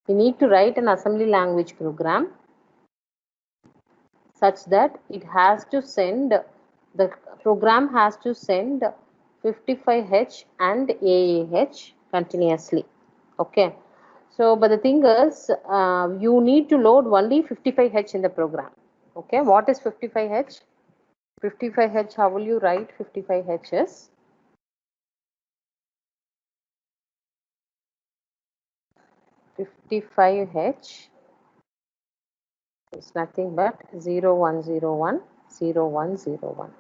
You need to write an assembly language program such that it has to send, the program has to send 55H and AAH continuously. Okay. So, but the thing is, you need to load only 55H in the program. Okay. What is 55H? 55H, how will you write 55H is? (55H) is nothing but 0101 0101,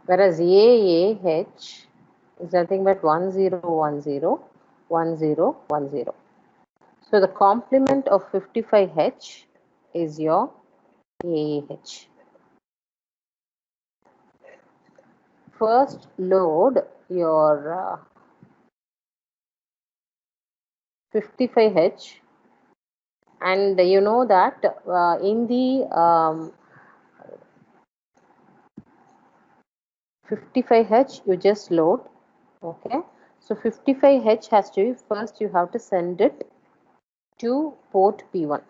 whereas AAH is nothing but 1010 1010. So the complement of 55H is your AAH. First load your 55H, and you know that in the 55H you just load. Okay, so 55H has to be, first you have to send it to port P1.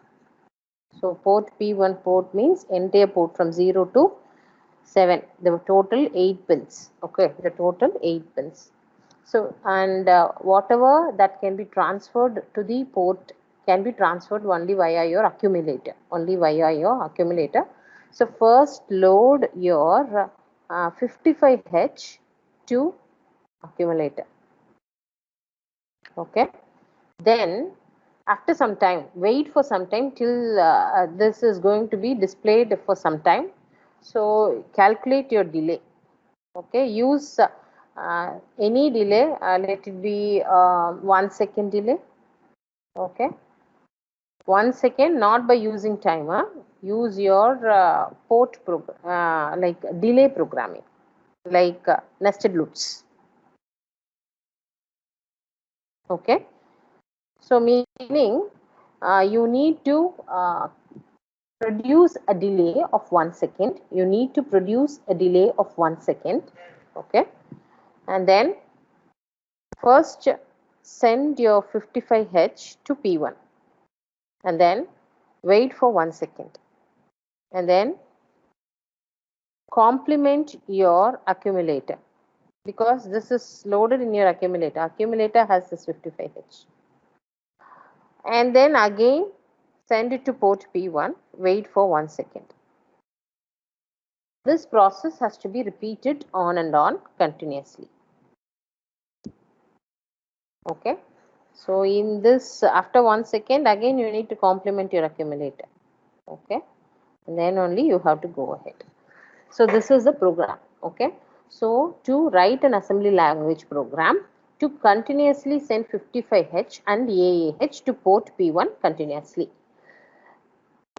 So port P1 port means entire port from 0 to 7, the total 8 pins. Okay, the total 8 pins. So, and whatever that can be transferred to the port can be transferred only via your accumulator, So first load your 55H to accumulator. Okay, then after some time, wait for some time till this is going to be displayed for some time. So calculate your delay. Okay, use any delay, let it be 1 second delay. Okay, 1 second, not by using timer. Use your port program, like delay programming, like nested loops. Okay, so meaning you need to produce a delay of 1 second. You need to produce a delay of 1 second. Okay, and then first send your 55H to P1, and then wait for 1 second, and then complement your accumulator, because this is loaded in your accumulator. Accumulator has this 55H, and then again send it to port P1, wait for 1 second. This process has to be repeated on and on continuously. Okay, so in this, after 1 second, again you need to complement your accumulator. Okay, and then only you have to go ahead. So this is the program. Okay, so to write an assembly language program to continuously send 55H and AAH to port P1 continuously.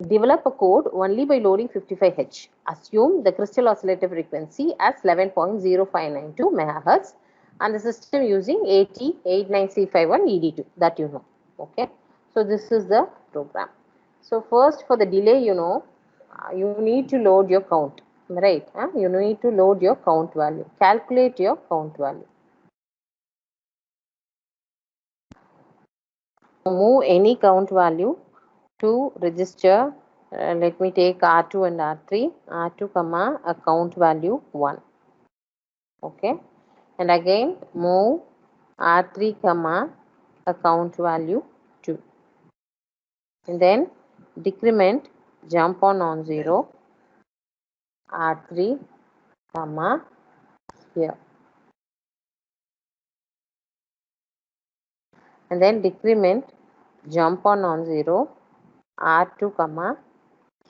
Develop a code only by loading 55H. Assume the crystal oscillator frequency as 11.0592 MHz and the system using AT89C51 ED2, that you know. Okay, so this is the program. So first, for the delay, you know, you need to load your count, right? You need to load your count value. Calculate your count value. Move any count value to register. Let me take R2 and R3. R2 comma a count value 1. Okay, and again move R3 comma a count value 2, and then decrement jump on non-zero R3 comma here, and then decrement jump on non-zero R2 comma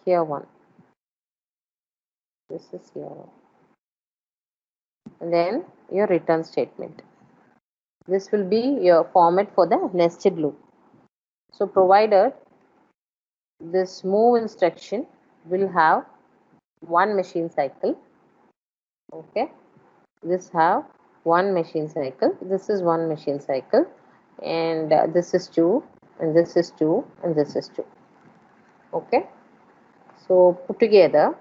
here 1. This is here 1. And then your return statement. This will be your format for the nested loop. So provided this move instruction will have one machine cycle. Okay, this have one machine cycle. This is one machine cycle, and this is 2, and this is 2, and this is 2. Okay, so put together.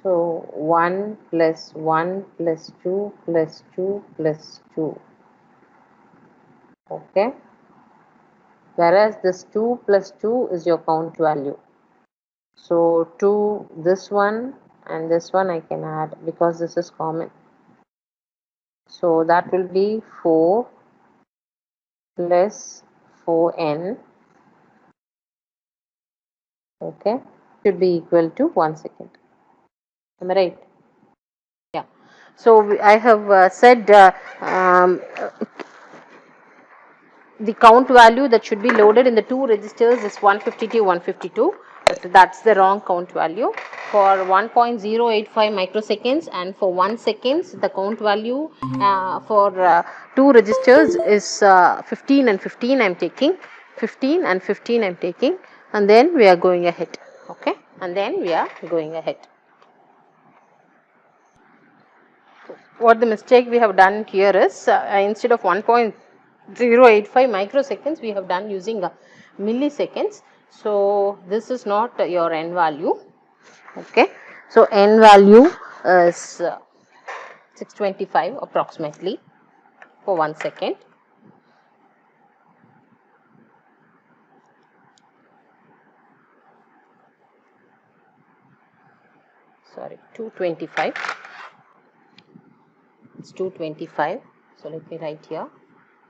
So 1 plus 1 plus 2 plus 2 plus 2 Okay, whereas this 2 plus 2 is your count value. So 2, this one and this one I can add because this is common. So that will be 4 plus 4n. Okay, should be equal to 1 second. Am I right? Yeah. So I have said the count value that should be loaded in the two registers is 152, 152. That's the wrong count value. For 1.085 microseconds and for 1 seconds, the count value for two registers is 15 and 15 I am taking. 15 and 15 I am taking, and then we are going ahead. Okay, and then we are going ahead. What the mistake we have done here is instead of 1.085 microseconds we have done using milliseconds. So this is not your n value. Okay, so n value is 625 approximately for 1 second. Sorry, 225. It's 225. So let me write here.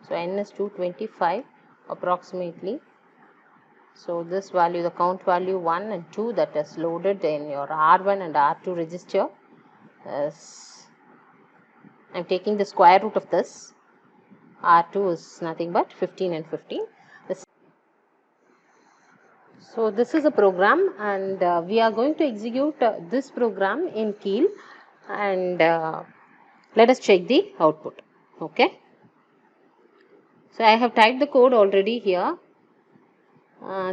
So n is 225 approximately. So this value, the count value 1 and 2 that is loaded in your R1 and R2 register is, I am taking the square root of this. R2 is nothing but 15 and 15. So this is a program, and we are going to execute this program in Keil, and let us check the output. Okay. So I have typed the code already here.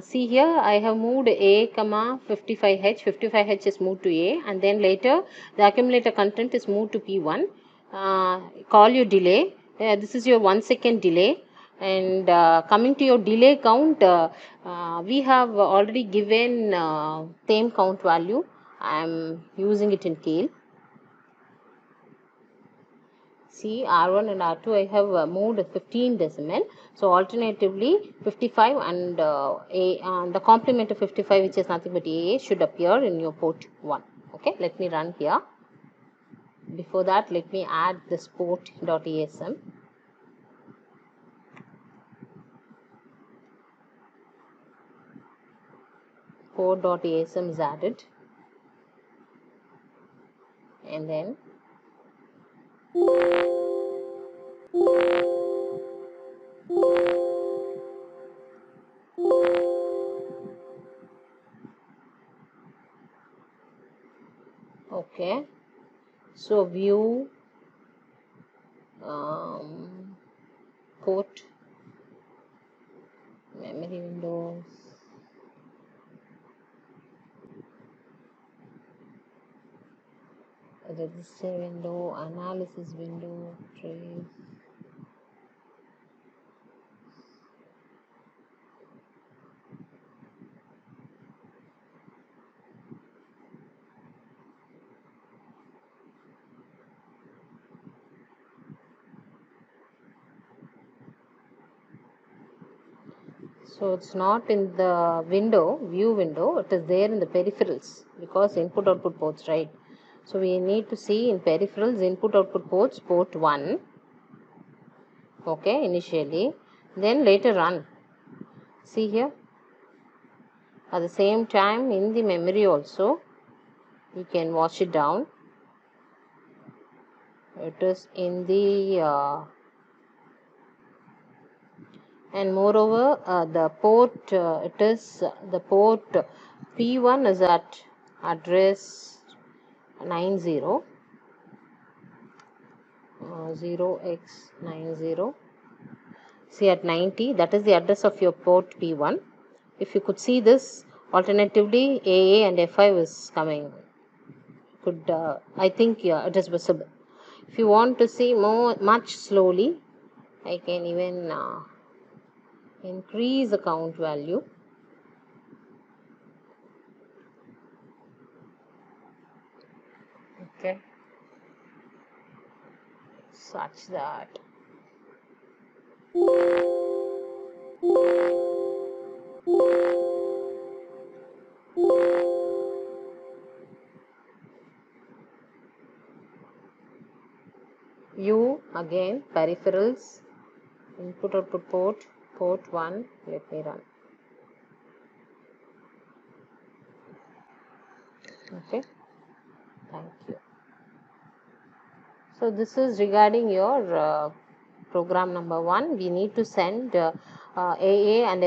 See here, I have moved A, 55H. 55H is moved to A, and then later the accumulator content is moved to P1. Call your delay. This is your 1 second delay. And coming to your delay count, we have already given same count value. I am using it in Keil. See, R1 and R2 I have moved 15 decimal. So alternatively 55 and the complement of 55, which is nothing but AA, should appear in your port 1. Okay, let me run here. Before that, let me add this port.asm. Port.asm is added, and then okay, so view port memory windows, register window, analysis window, trace. So it's not in the window, view window, it is there in the peripherals because input output ports, right? So we need to see in peripherals input output ports, port 1, okay, initially, then later run. See here, at the same time in the memory also, you can watch it down. It is in the and moreover the port it is the port P1 is at address 90 0x90. See at 90, that is the address of your port P1. If you could see this, alternatively AA and F5 is coming. Could I think yeah, it is visible. If you want to see much slowly, I can even increase the count value. Okay, such that U again, peripherals, input output port 1, let me run. Okay, thank you. So this is regarding your program number 1. We need to send AA and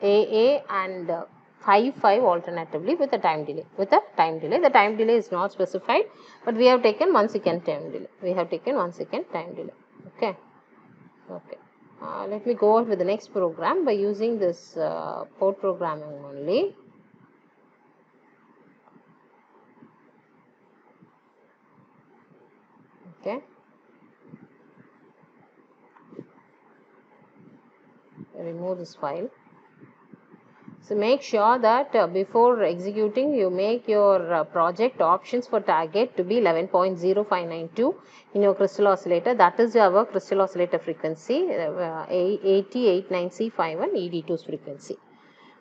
AA and 5 alternatively with a time delay. The time delay is not specified, but we have taken 1 second time delay. Time delay. Okay. Let me go on with the next program by using this port programming only. Okay. Remove this file. So make sure that before executing, you make your project options for target to be 11.0592 in your crystal oscillator. That is our crystal oscillator frequency, 8089C51 ED2's frequency.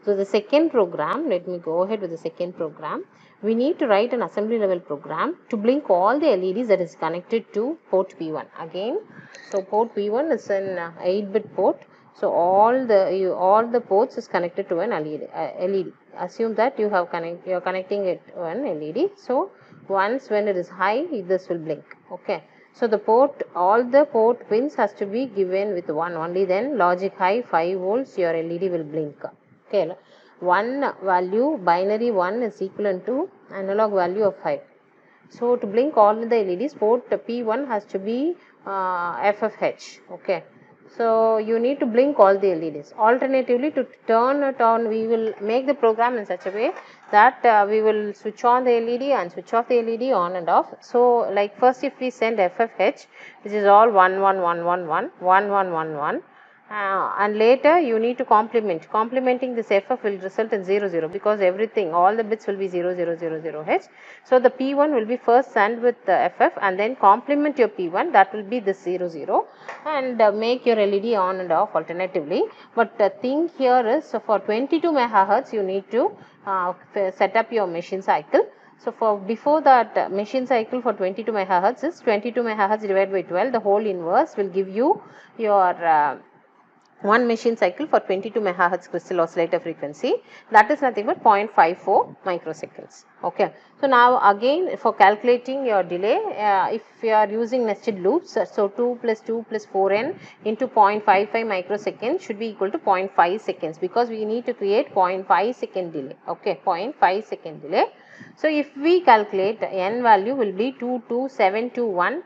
So the second program, let me go ahead with the second program. We need to write an assembly level program to blink all the LEDs that is connected to port P1. Again, so port P1 is an 8-bit port. So all the ports is connected to an LED. Assume that you are connecting it to an LED. So once when it is high, this will blink. Okay. So the all the port pins has to be given with 1. Only then logic high 5 volts, your LED will blink. Okay. One value, binary 1 is equivalent to analog value of 5. So to blink all the LEDs, port P1 has to be FFH. Okay. So you need to blink all the LEDs. Alternatively, to turn it on, we will make the program in such a way that we will switch on the LED and switch off the LED on and off. So like first if we send FFH, which is all 1 1 1 1 1 1 1 1 1. And later you need to complementing this FF will result in 0 0 because everything, all the bits will be 0 0 0 0 H. So the P1 will be first sent with the FF and then complement your P1, that will be this 0 0 and make your LED on and off alternatively. But the thing here is for 22 megahertz you need to set up your machine cycle. So for before that machine cycle for 22 megahertz is 22 megahertz divided by 12, the whole inverse will give you your one machine cycle for 22 megahertz crystal oscillator frequency, that is nothing but 0.54 microseconds. Okay. So now again for calculating your delay, if you are using nested loops, so 2 plus 2 plus 4n into 0.55 microseconds should be equal to 0.5 seconds because we need to create 0.5 second delay. Okay, 0.5 second delay. So if we calculate, n value will be 22721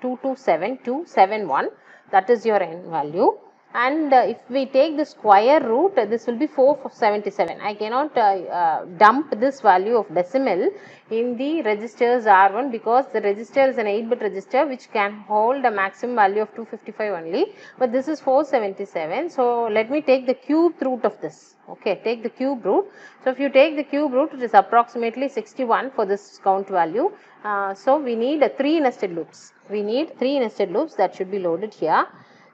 22771, that is your n value. And if we take the square root, this will be 477. I cannot dump this value of decimal in the registers R1 because the register is an 8-bit register which can hold a maximum value of 255 only, but this is 477. So let me take the cube root of this. Okay, take the cube root. So if you take the cube root, it is approximately 61 for this count value. So we need 3 nested loops. We need 3 nested loops that should be loaded here.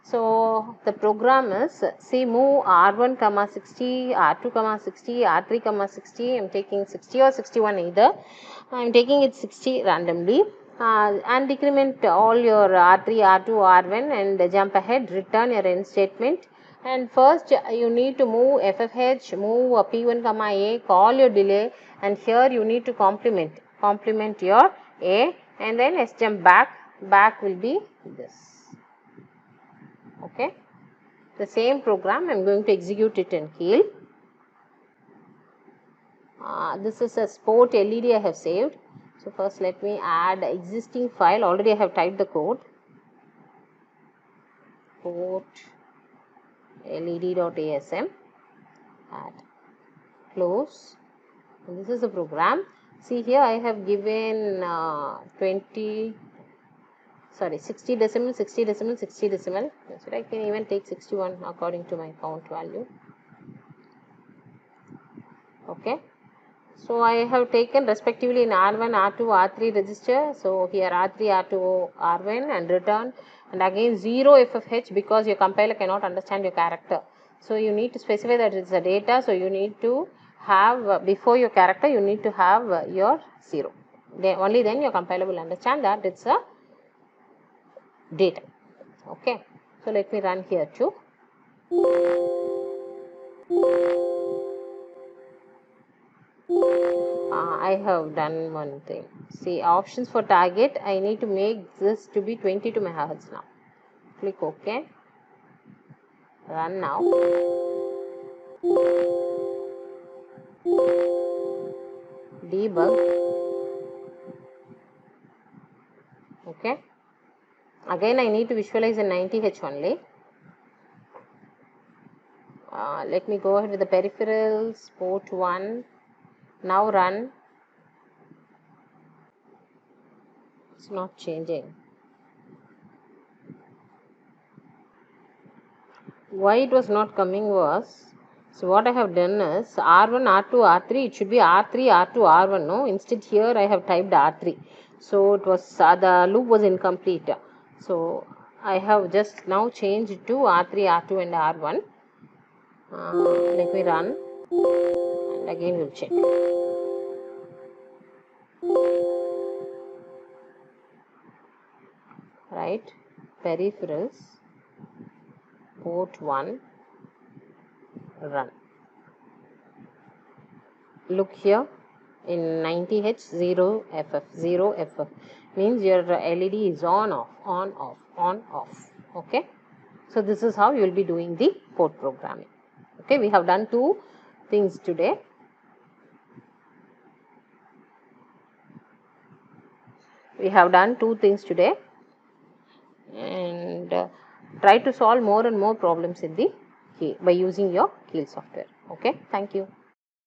So the program is, say, move R1 comma 60, R2 comma 60, R3 comma 60. I am taking 60 or 61 either. I am taking it 60 randomly. And decrement all your R3, R2, R1 and jump ahead, return your end statement. And first you need to move FFH, move P1 comma A, call your delay, and here you need to complement your A, and then S jump back will be this. Okay. The same program I am going to execute it in Keil. This is a sport LED I have saved. So first let me add existing file. Already I have typed the code. Port led.asm, add, close, and this is the program. See here I have given 60 decimal, 60 decimal, 60 decimal. So I can even take 61 according to my count value. Okay. So I have taken respectively in R1, R2, R3 register. So here R3, R2, R1 and return, and again 0 FFH because your compiler cannot understand your character. So you need to specify that it's a data. So you need to have before your character you need to have your 0. Then only then your compiler will understand that it's a data. Okay, so let me run here too. I have done one thing. See, options for target, I need to make this to be 22 megahertz now. Click OK. Run now. Debug. Okay. Again, I need to visualize in 90Hz only. Let me go ahead with the peripherals, port 1. Now run. It's not changing. Why it was not coming was, so what I have done is R1, R2, R3, it should be R3, R2, R1, no? Instead here I have typed R3. So it was, the loop was incomplete. So I have just now changed to R3, R2 and R1. Let me run and again we'll check. Right, peripherals, port 1, run. Look here, in 90Hz 0 FF, 0 FF means your LED is on off, on off, on off. Okay, so this is how you will be doing the port programming. Okay, we have done two things today. And try to solve more and more problems in the by using your Keil software. Okay, thank you.